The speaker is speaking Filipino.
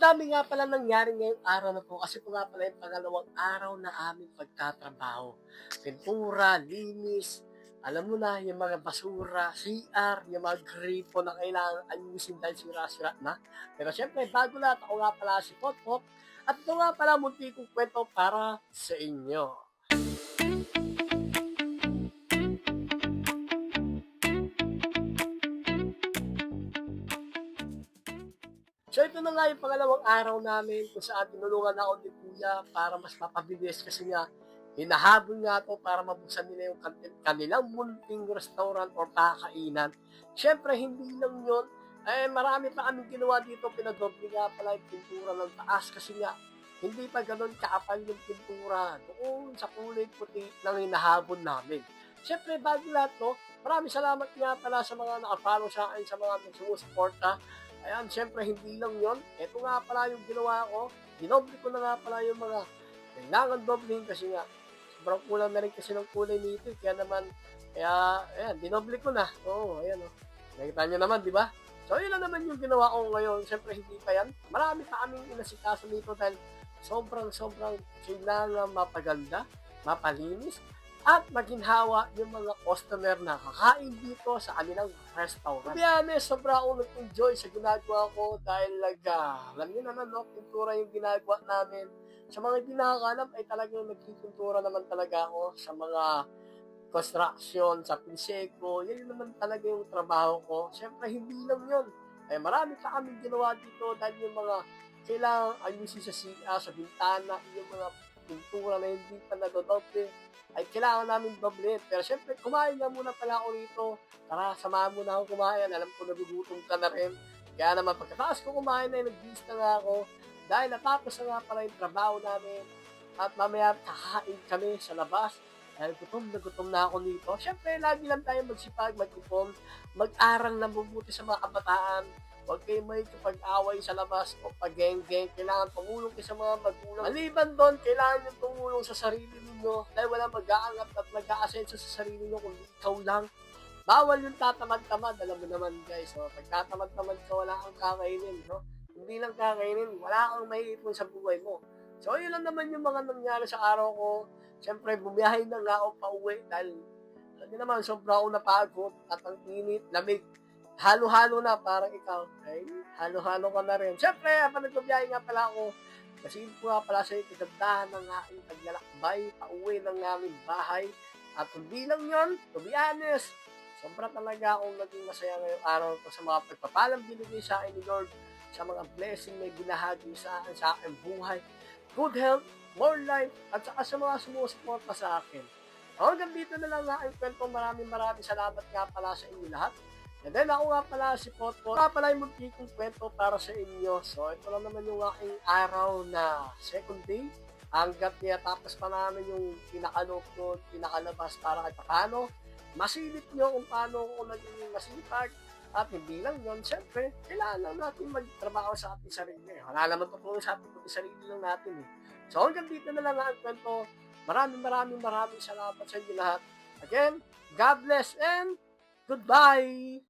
dami nga pala nangyari ngayong araw na po kasi po nga pala yung pangalawang araw na aming pagtatrabaho. Pintura, linis, alam mo na, yung mga basura, CR, yung mga gripo na kailangan ayusin dahil sira-sira na. Pero syempre, bago lahat, ako nga pala si Potpot at ito nga pala munti kong kwento para sa inyo. So ito na nga yung pangalawang araw namin kung saan tinulungan ako ni Kuya para mas mapabilis kasi nga hinahabol nga to para mabuksan nila yung kanilang munting restaurant or kakainan. Siyempre, hindi lang yun. Marami pa kaming ginawa dito. Pinadoble nga pala yung pintura ng taas kasi nga hindi pa ganun kaapal yung pintura doon sa kulay puti ng hinahabol namin. Siyempre, bago lahat to, maraming salamat nga pala sa mga nakafollow sa akin, sa mga sumusuporta. Ayan, siyempre, hindi lang yon. Ito nga pala yung ginawa ko. Dinoble ko na nga pala yung mga kailangan doblehin kasi nga sobrang kulang na rin kasi ng kulay nito. Ayan, dinoble ko na. Oo, ayan o. Nakita nyo naman, di ba? So, yun lang naman yung ginawa ko ngayon. Siyempre, hindi pa yan. Marami pa kaming inasikaso dito dahil sobrang kailangan mapaganda, mapalinis, at maginhawa yung mga customer na kakain dito sa kanilang restaurant. To be honest, sobra akong nag-enjoy sa ginagawa ko dahil alam nyo naman, no, pintura yung ginagawa namin. Sa mga hindi nakakalam ay talagang nagpipintura naman talaga ako sa mga construction, sa pinseko. Yan naman talaga yung trabaho ko. Siyempre, hindi lang yun. Marami pa kaming ginawa dito dahil yung mga kailangan ayusin sa CR, sa bintana, yung mga pintura na hindi pa nadodoble ay kailangan namin doblehin. Pero syempre, kumain nga muna pala ako rito. Tara, samahan mo na ako kumain. Alam ko nagugutom ka na rin. Kaya naman, pagkatapos ko kumain na, nag-bis na nga ako. Dahil natapos na nga pala yung trabaho namin. At mamaya, kakain kami sa labas. Dahil gutom na ako dito. Syempre, lagi lang tayo magsipag, mag-ipon, mag-aral na mabuti sa mga kabataan. Huwag kayo may kapag-away sa labas o pag-geng-geng. Kailangan tumulong kayo sa mga magulang. Maliban doon, kailangan nyo tumulong sa sarili ninyo dahil walang mag-aangat at mag-aasenso sa sarili nyo kung ikaw lang. Bawal yung tatamad-tamad. Alam mo naman guys, no? Pag tatamad-tamad ka, wala kang kakainin. No? Hindi lang kakainin, wala kang maiipon sa buhay mo. So, yun lang naman yung mga nangyari sa araw ko. Siyempre, bumiyahin na nga ako pa uwi dahil hindi naman, sobra ako napagod at ang init, lamig. Halo-halo na, parang ikaw. Ay, halo-halo ka na rin. Siyempre, habang nagbabiyahe nga pala ako, kasi ko nga pala sa kagandahan ng aking paglalakbay, pauwi ng aming bahay. At hindi lang yun, to be honest, sobra talaga akong naging masaya ngayong araw ko sa mga pagpapalang binigay sa akin ni Lord, sa mga blessing na binahagi sa aking buhay. Good health, more life, at saka sa mga sumusuporta sa akin. Hanggang dito na lang nga ang kwento. Maraming salamat nga pala sa inyo lahat. And then ako nga pala si Potpot. Nga pala yung munti kong kwento para sa inyo. So ito lang naman yung aking araw na second day. Hanggat niya tapos pa namin yung pinakalabas para kahit paano. Masilip nyo kung paano ako naging masipag. At hindi lang yun, siyempre, kailangan lang natin magtrabaho sa ating sarili. Wala naman tutulong sa ating sarili lang natin. So hanggang dito na lang ang kwento. Maraming salamat sa inyo lahat. Again, God bless and goodbye!